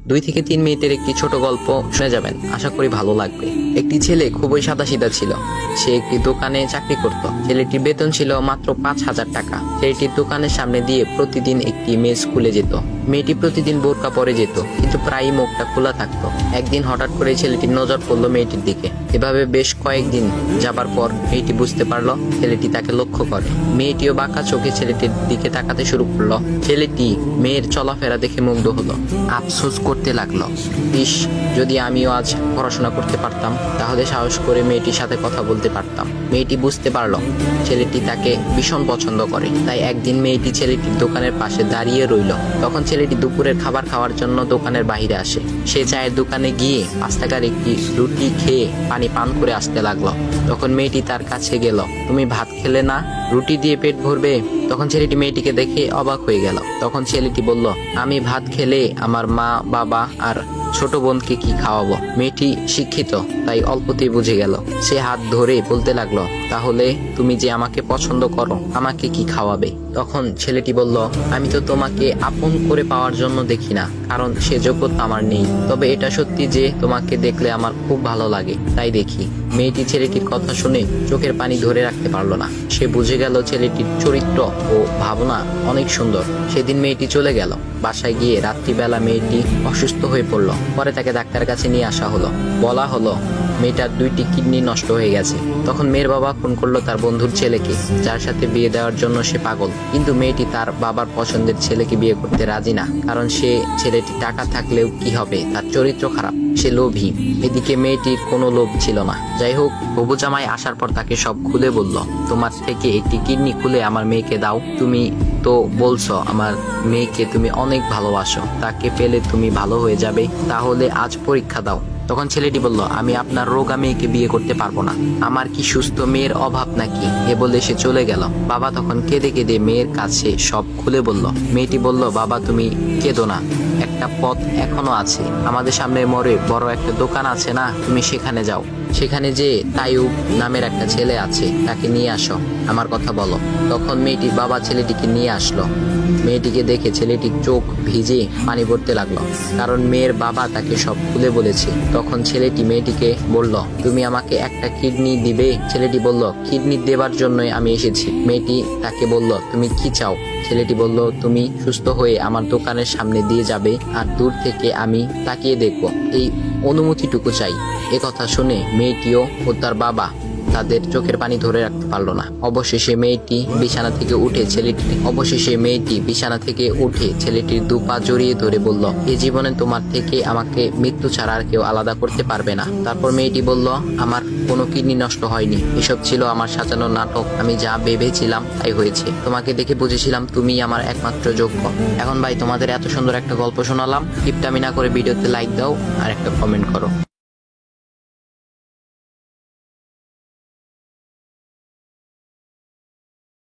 2 থেকে 3 মিনিটের একটি ছোট গল্প শুনে যাবেন, আশা করি ভালো লাগবে। একটি ছেলে খুবই সাদাসিধা ছিল। সে একটি দোকানে চাকরি করত। ছেলেটির বেতন ছিল মাত্র 5,000 টাকা। ছেলেটির দোকানের সামনে দিয়ে প্রতিদিন একটি মেয়ে স্কুলে যেত। মেয়েটি প্রতিদিন বোরকা পরে যেত, কিন্তু প্রায়ই মুখটা খোলা থাকতো। একদিন হঠাৎ করে ছেলেটির নজর পড়লো মেয়েটির দিকে। এভাবে বেশ কয়েকদিন যাবার পর মেয়েটি বুঝতে পারলো ছেলেটি তাকে লক্ষ্য করে। মেয়েটিও বাঁকা চোখে ছেলেটির দিকে তাকাতে শুরু করলো। ছেলেটি মেয়ের চলাফেরা দেখে মুগ্ধ হলো। আফসোস করতে লাগলো, ইস, যদি আমিও আজ পড়াশোনা করতে পারতাম, তাহলে সাহস করে মেয়েটির সাথে কথা বলতে পারতাম। মেয়েটি বুঝতে পারলো ছেলেটি তাকে ভীষণ পছন্দ করে। তাই একদিন মেয়েটি ছেলেটির দোকানের পাশে দাঁড়িয়ে রইল। তখন ছেলেটি দুপুরের খাবার খাওয়ার জন্য দোকানের বাইরে আসে। সে চায়ের দোকানে গিয়ে 5 টাকার একটি রুটি খেয়ে পানি পান করে আসতে লাগলো। তখন মেয়েটি তার কাছে গেল। তুমি ভাত খেলে না, রুটি দিয়ে পেট ভরবে? তখন ছেলেটি মেয়েটিকে দেখে অবাক হয়ে গেল। তখন ছেলেটি বলল, আমি ভাত খেলে আমার মা, বাবা আর ছোট বোনকে কি খাওয়াবো? মেয়েটি শিক্ষিত, তাই অল্পতেই বুঝে গেল। সে হাত ধরে বলতে লাগলো, তাহলে তুমি যে আমাকে পছন্দ করো, আমাকে কি খাওয়াবে? তখন ছেলেটি বলল, আমি তো তোমাকে আপন করে পাওয়ার জন্য দেখি না, কারণ সে যোগ্যতা আমার নেই। তবে এটা সত্যি যে তোমাকে দেখলে আমার খুব ভালো লাগে, তাই দেখি। মেয়েটি ছেলেটির কথা শুনে চোখের পানি ধরে রাখতে পারলো না। সে বুঝে গেল ছেলেটির চরিত্র ও ভাবনা অনেক সুন্দর। সেদিন মেয়েটি চলে গেল। বাসায় গিয়ে রাত্রিবেলা মেয়েটি অসুস্থ হয়ে পড়ল। পরে তাকে ডাক্তারের কাছে নিয়ে আসা হলো। বলা হলো মেয়েটার 2টি কিডনি নষ্ট হয়ে গেছে। তখন মেয়ের বাবা ফোন করলো তার বন্ধুর ছেলেকে, যার সাথে বিয়ে দেওয়ার জন্য সে পাগল। কিন্তু মেয়েটি তার বাবার পছন্দের ছেলেকে বিয়ে করতে রাজি না, কারণ সে ছেলেটি টাকা থাকলেও কি হবে, তার চরিত্র খারাপ, সে লোভী। এদিকে মেয়েটির কোনো লোভ ছিল না। যাই হোক, হবু জামাই আসার পর তাকে সব খুলে বলল, তোমার থেকে একটি কিডনি খুলে আমার মেয়েকে দাও। তুমি তো বলছো আমার মেয়েকে তুমি অনেক ভালোবাসো, তাকে পেলে তুমি ভালো হয়ে যাবে, তাহলে আজ পরীক্ষা দাও। তখন ছেলেটি বলল, আমি আপনার রোগা মেয়েকে বিয়ে করতে পারবো না, আমার কি সুস্থ মেয়ের অভাব নাকি? এ বলে সে চলে গেল। বাবা তখন কেঁদে কেঁদে মেয়ের কাছে সব খুলে বলল। মেয়েটি বলল, বাবা তুমি কেঁদো না, একটা পথ এখনো আছে, আমাদের সামনে মোড়ে বড় একটা দোকান আছে না, তুমি সেখানে যাও। সেখানে যে তাইয়ুব নামের একটা ছেলে আছে, তাকে নিয়ে আসো, আমার কথা বলো। তখন মেয়েটির বাবা ছেলেটিকে নিয়ে আসলো। মেয়েটিকে দেখে ছেলেটির চোখ ভিজে পানি পড়তে লাগলো, কারণ মেয়ের বাবা তাকে সব খুলে বলেছে। তখন ছেলেটি মেয়েটিকে বলল, তুমি আমাকে একটা কিডনি দিবে? ছেলেটি বলল, কিডনি দেবার জন্যই আমি এসেছি। মেয়েটি তাকে বলল, তুমি কি চাও? ছেলেটি বলল, তুমি সুস্থ হয়ে আমার দোকানের সামনে দিয়ে যাবে, আর দূর থেকে আমি তাকিয়ে দেখবো, এই অনুমতিটুকু চাই। একথা শুনে মেয়েটিও ও তার বাবা তাদের চোখের পানি ধরে রাখতে পারলো না। অবশেষে মেয়েটি বিছানা থেকে উঠে ছেলেটির 2 পা জড়িয়ে ধরে বলল, এই জীবনে তোমার থেকে আমাকে মৃত্যু ছাড়া আর কেউ আলাদা করতে পারবে না। তারপর মেয়েটি বলল, আমার কোনো কিডনি নষ্ট হয়নি, এসব ছিল আমার সাজানো নাটক, আমি যা ভেবেছিলাম তাই হয়েছে। তোমাকে দেখে বুঝেছিলাম তুমি আমার একমাত্র যোগ্য। এখন ভাই, তোমাদের এত সুন্দর একটা গল্প শোনালাম, টিপটামি না করে ভিডিওতে লাইক দাও আর একটা কমেন্ট করো।